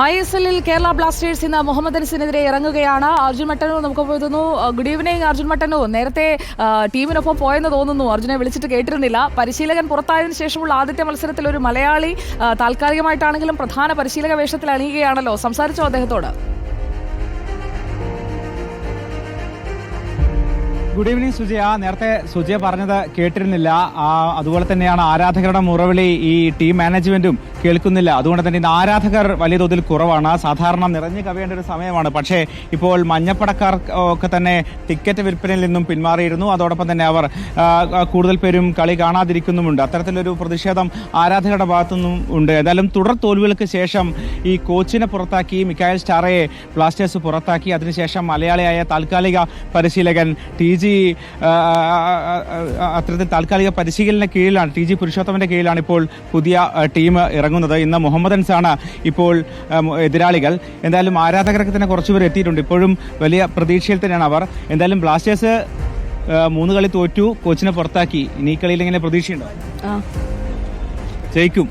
ISL-ൽ Kerala Blasters ഇന്ന് മുഹമ്മദൻസിനെതിരെ ഇറങ്ങുകയാണ്. അർജുൻ മട്ടന്നൂർ നമുക്ക് പോയിരുന്നു. Good evening Arjun Mattannur. നേരത്തെ ടീമിനൊപ്പം പോയെന്ന് തോന്നുന്നു. അർജുനെ വിളിച്ചിട്ട് കേട്ടിരുന്നില്ല. പരിശീലകൻ പുറത്തായതിനു ശേഷമുള്ള ആദ്യത്തെ മത്സരത്തിൽ ഒരു മലയാളി താൽക്കാലികമായിട്ടാണെങ്കിലും പ്രധാന പരിശീലക വേഷത്തിൽ അണിയുകയാണല്ലോ. സംസാരിച്ചോ അദ്ദേഹത്തോട്? Good evening Sujaya. നേരത്തെ സുജയ പറഞ്ഞത് കേട്ടിരുന്നില്ല. അതുപോലെ തന്നെയാണ് ആരാധകരുടെ മുറവിളി ഈ ടീം മാനേജ്മെന്റും കേൾക്കുന്നില്ല. അതുകൊണ്ട് തന്നെ ഇന്ന് ആരാധകർ വലിയ തോതിൽ കുറവാണ്. സാധാരണ നിറഞ്ഞു കവിയേണ്ട ഒരു സമയമാണ്. പക്ഷേ ഇപ്പോൾ മഞ്ഞപ്പടക്കാർ ഒക്കെ തന്നെ ടിക്കറ്റ് വിൽപ്പനയിൽ നിന്നും പിന്മാറിയിരുന്നു. അതോടൊപ്പം തന്നെ അവർ കൂടുതൽ പേരും കളി കാണാതിരിക്കുന്നുമുണ്ട്. അത്തരത്തിലൊരു പ്രതിഷേധം ആരാധകരുടെ ഭാഗത്തുനിന്നും ഉണ്ട്. ഏതായാലും തുടർ തോൽവികൾക്ക് ശേഷം ഈ കോച്ചിനെ പുറത്താക്കി, മിക്കായൽ സ്റ്റാറയെ ബ്ലാസ്റ്റേഴ്സ് പുറത്താക്കി. അതിനുശേഷം മലയാളിയായ താൽക്കാലിക പരിശീലകൻ TG അത്തരത്തിൽ താൽക്കാലിക പരിശീലന കീഴിലാണ്, TG പുരുഷോത്തമന്റെ കീഴിലാണ് ഇപ്പോൾ പുതിയ ടീം ഇറങ്ങുന്നത്. ഇന്ന് മുഹമ്മദൻസാണ് ഇപ്പോൾ എതിരാളികൾ. എന്തായാലും ആരാധകർക്ക് തന്നെ കുറച്ചുപേർ എത്തിയിട്ടുണ്ട്. ഇപ്പോഴും വലിയ പ്രതീക്ഷയിൽ തന്നെയാണ് അവർ. എന്തായാലും ബ്ലാസ്റ്റേഴ്സ് 3 കളി തോറ്റു, കോച്ചിനെ പുറത്താക്കി. ഇനി ഈ കളിയിൽ എങ്ങനെ പ്രതീക്ഷയുണ്ടോ? ജയിക്കും.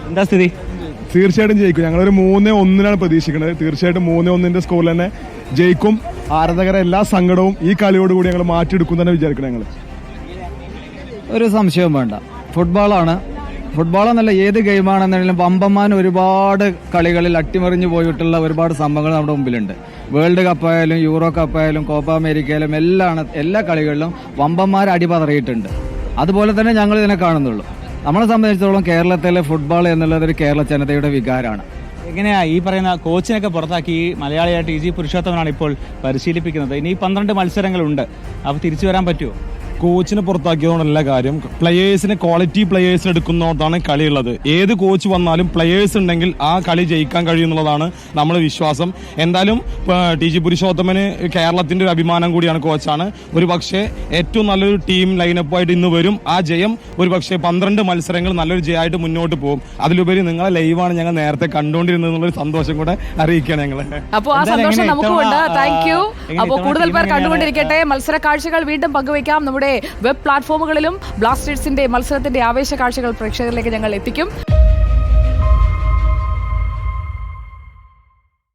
എന്താ സ്ഥിതി? തീർച്ചയായിട്ടും ജയിക്കും. ഞങ്ങളൊരു 3-1 പ്രതീക്ഷിക്കുന്നത്. തീർച്ചയായിട്ടും 3-1 സ്കോറിൽ തന്നെ ജയിക്കും. ആരാധകരെ എല്ലാ സങ്കടവും ഈ കളിയോടുകൂടി ഞങ്ങൾ മാറ്റിയെടുക്കും തന്നെ വിചാരിക്കണം. ഞങ്ങൾ ഒരു സംശയവും വേണ്ട. ഫുട്ബോളെന്നല്ല, ഏത് ഗെയിമാണെന്നുണ്ടെങ്കിലും വമ്പന്മാർ ഒരുപാട് കളികളിൽ അട്ടിമറിഞ്ഞു പോയിട്ടുള്ള ഒരുപാട് സംഭവങ്ങൾ നമ്മുടെ മുമ്പിലുണ്ട്. വേൾഡ് കപ്പായാലും യൂറോ കപ്പായാലും കോപ്പ അമേരിക്കയിലും എല്ലാ കളികളിലും വമ്പന്മാർ അടിപതറിയിട്ടുണ്ട്. അതുപോലെ തന്നെ ഞങ്ങൾ ഇതിനെ കാണുന്നുള്ളൂ. നമ്മളെ സംബന്ധിച്ചിടത്തോളം കേരളത്തിലെ ഫുട്ബോൾ എന്നുള്ളത് ഒരു കേരള ജനതയുടെ വികാരമാണ്. എങ്ങനെയാ ഈ പറയുന്ന കോച്ചിനൊക്കെ പുറത്താക്കി മലയാളിയായ TG പുരുഷോത്തമനാണ് ഇപ്പോൾ പരിശീലിപ്പിക്കുന്നത്. ഇനി 12 മത്സരങ്ങളുണ്ട്. അപ്പോൾ തിരിച്ചു വരാൻ പറ്റുമോ? കോച്ചിനെ പുറത്താക്കിയതുകൊണ്ടല്ല കാര്യം, പ്ലെയേഴ്സിനെ ക്വാളിറ്റി പ്ലെയേഴ്സിനെ എടുക്കുന്നതാണ് കളിയുള്ളത്. ഏത് കോച്ച് വന്നാലും പ്ലെയേഴ്സ് ഉണ്ടെങ്കിൽ ആ കളി ജയിക്കാൻ കഴിയുമെന്നുള്ളതാണ് നമ്മുടെ വിശ്വാസം. എന്തായാലും TG പുരുഷോത്തമന് കേരളത്തിന്റെ ഒരു അഭിമാനം കൂടിയാണ്, കോച്ചാണ്. ഒരു പക്ഷേ ഏറ്റവും നല്ലൊരു ടീം ലൈനപ്പായിട്ട് ഇന്ന് വരും. ആ ജയം ഒരു പക്ഷേ 12 മത്സരങ്ങൾ നല്ലൊരു ജയമായിട്ട് മുന്നോട്ട് പോകും. അതിലുപരി നിങ്ങളെ ലൈവാണ് ഞങ്ങൾ നേരത്തെ കണ്ടുകൊണ്ടിരുന്നത് എന്നുള്ളൊരു സന്തോഷം കൂടെ അറിയിക്കുകയാണ് ഞങ്ങള്. അപ്പോൾ ആ സന്തോഷം നമുക്കുണ്ട്. Thank you. അപ്പോൾ കൂടുതൽ പേർ കണ്ടുകൊണ്ടിരിക്കട്ടെ. മത്സര കാഴ്ചകൾ വീണ്ടും പങ്കുവയ്ക്കാം. നമ്മുടെ വെബ് പ്ലാറ്റ്ഫോമുകളിലും ബ്ലാസ്റ്റേഴ്സിന്റെ മത്സരത്തിന്റെ ആവേശ കാഴ്ചകൾ പ്രേക്ഷകരിലേക്ക് ഞങ്ങൾ എത്തിക്കും.